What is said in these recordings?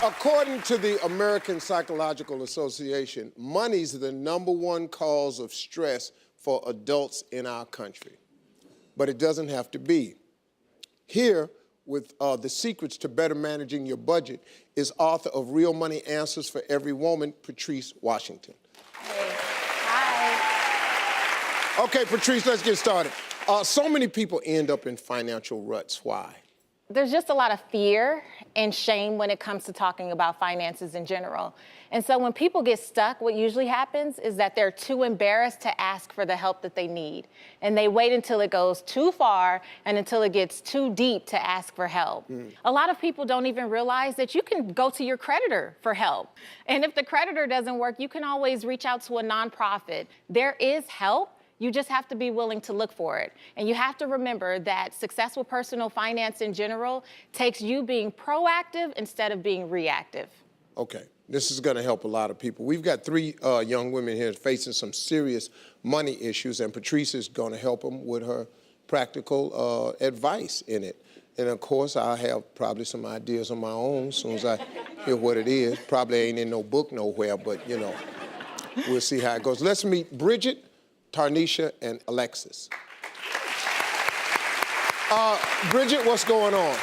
According to the American Psychological Association, money's the #1 cause of stress for adults in our country. But it doesn't have to be. Here, with the secrets to better managing your budget, is author of Real Money Answers for Every Woman, Patrice Washington. Hey. Hi. Okay, Patrice, let's get started. So many people end up in financial ruts. Why? There's just a lot of fear and shame when it comes to talking about finances in general. And so when people get stuck, what usually happens is that they're too embarrassed to ask for the help that they need. And they wait until it goes too far and until it gets too deep to ask for help. A lot of people don't even realize that you can go to your creditor for help. And if the creditor doesn't work, you can always reach out to a nonprofit. There is help. You just have to be willing to look for it. And you have to remember that successful personal finance in general takes you being proactive instead of being reactive. Okay, this is gonna help a lot of people. We've got 3 young women here facing some serious money issues, and Patrice is gonna help them with her practical advice in it. And of course, I have probably some ideas of my own as soon as I hear what it is. Probably ain't in no book nowhere, but you know, we'll see how it goes. Let's meet Bridget, Tarnisha, and Alexis. Bridget, what's going on?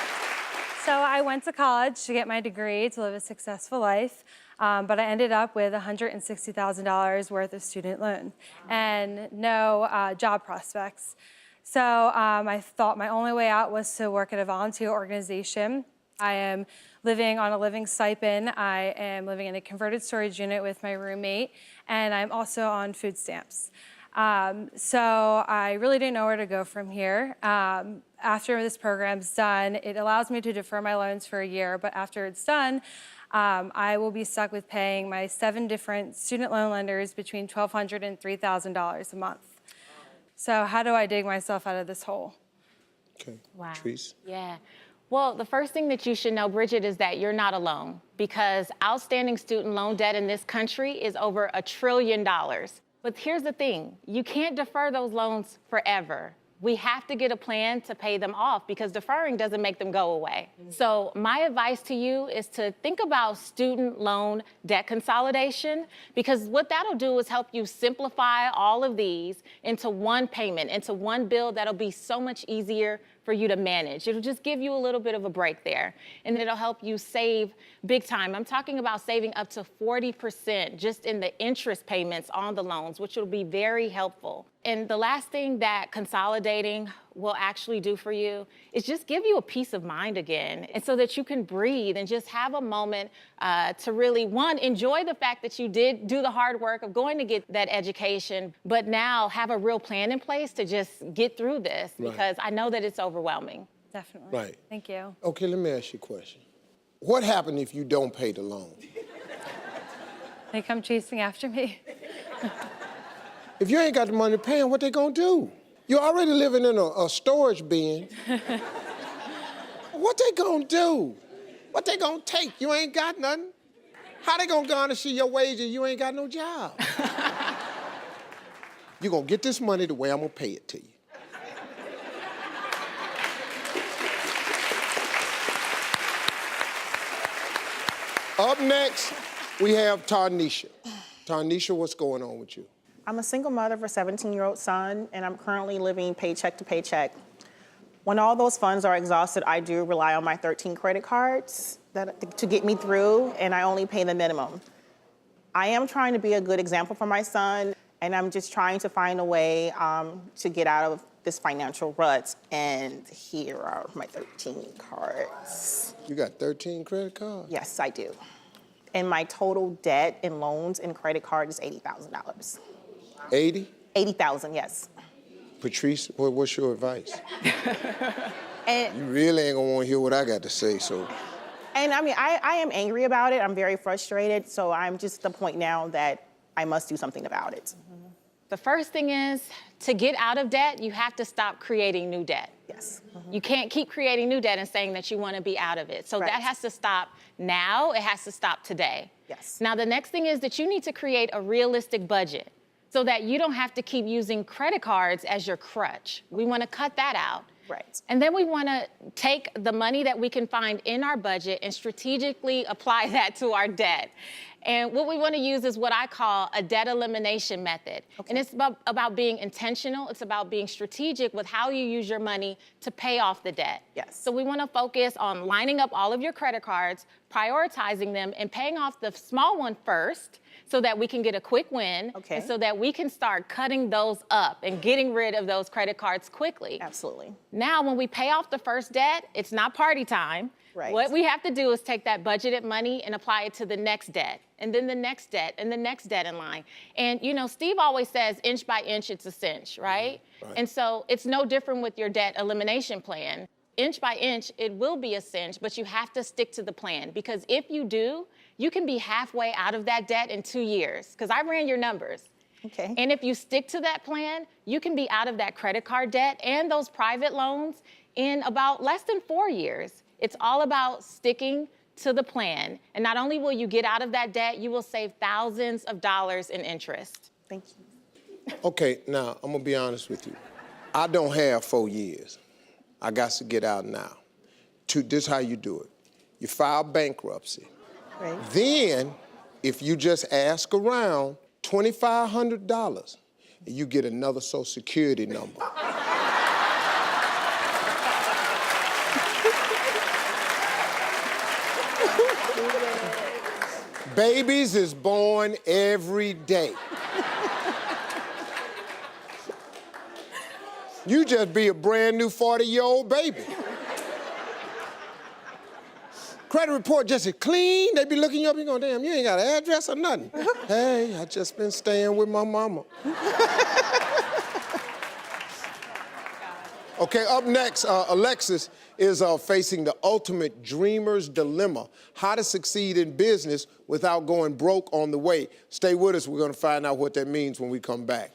So I went to college to get my degree to live a successful life, but I ended up with $160,000 worth of student loan and no job prospects. So I thought my only way out was to work at a volunteer organization. I am living on a living stipend. I am living in a converted storage unit with my roommate, and I'm also on food stamps. So I really didn't know where to go from here. After this program's done, it allows me to defer my loans for a year, but after it's done, I will be stuck with paying my 7 different student loan lenders between $1,200 and $3,000 a month. So how do I dig myself out of this hole? Okay, Wow. Patrice. Yeah. Well, the first thing that you should know, Bridget, is that you're not alone, because outstanding student loan debt in this country is over $1 trillion. But here's the thing, you can't defer those loans forever. We have to get a plan to pay them off, because deferring doesn't make them go away. So my advice to you is to think about student loan debt consolidation, because what that'll do is help you simplify all of these into one payment, into one bill that'll be so much easier for you to manage. It'll just give you a little bit of a break there, and it'll help you save big time. I'm talking about saving up to 40% just in the interest payments on the loans, which will be very helpful. And the last thing that consolidating will actually do for you is just give you a peace of mind again, and so that you can breathe and just have a moment to really, one, enjoy the fact that you did do the hard work of going to get that education, but now have a real plan in place to just get through this, because I know that it's overwhelming. Definitely. Right. Thank you. Okay, let me ask you a question. What happened if you don't pay the loan? They come chasing after me. If you ain't got the money to pay them, what they gonna do? You're already living in a storage bin. What they gonna do? What they gonna take? You ain't got nothing. How they gonna garnish your wages? You ain't got no job. You gonna get this money the way I'm gonna pay it to you. Up next, we have Tarnisha. Tarnisha, what's going on with you? I'm a single mother of a 17-year-old son, and I'm currently living paycheck to paycheck. When all those funds are exhausted, I do rely on my 13 credit cards to get me through, and I only pay the minimum. I am trying to be a good example for my son, and I'm just trying to find a way to get out of this financial rut. And here are my 13 cards. You got 13 credit cards? Yes, I do. And my total debt in loans and credit card is $80,000. 80? 80,000, yes. Patrice, what's your advice? And, You really ain't gonna wanna hear what I got to say, so. and I mean, I am angry about it. I'm very frustrated. So I'm just at the point now that I must do something about it. The first thing is, to get out of debt, you have to stop creating new debt. Yes. You can't keep creating new debt and saying that you want to be out of it. So Right. that has to stop now. It has to stop today. Yes. Now, the next thing is that you need to create a realistic budget so that you don't have to keep using credit cards as your crutch. We want to cut that out. Right. And then we want to take the money that we can find in our budget and strategically apply that to our debt. And what we want to use is what I call a debt elimination method. Okay. And it's about being intentional. It's about being strategic with how you use your money to pay off the debt. Yes. So we want to focus on lining up all of your credit cards, prioritizing them, and paying off the small one first so that we can get a quick win. Okay. And so that we can start cutting those up and getting rid of those credit cards quickly. Absolutely. Now, when we pay off the first debt, it's not party time. Right. What we have to do is take that budgeted money and apply it to the next debt, and then the next debt, and the next debt in line. And, you know, Steve always says, inch by inch, it's a cinch, right? Right. And so it's no different with your debt elimination plan. Inch by inch, it will be a cinch, but you have to stick to the plan, because if you do, you can be halfway out of that debt in 2 years, because I ran your numbers. Okay. And if you stick to that plan, you can be out of that credit card debt and those private loans in about less than 4 years. It's all about sticking to the plan. And not only will you get out of that debt, you will save thousands of dollars in interest. Thank you. Okay, now, I'm gonna be honest with you. I don't have 4 years. I got to get out now. This is how you do it. You file bankruptcy. Right. Then, if you just ask around, $2,500, and you get another Social Security number. Babies is born every day. You just be a brand new 40-year-old baby. Credit report just as clean. They be looking you up, you going, damn, you ain't got an address or nothing. Hey, I just been staying with my mama. Okay, up next, Alexis is facing the ultimate dreamer's dilemma: how to succeed in business without going broke on the way. Stay with us. We're going to find out what that means when we come back.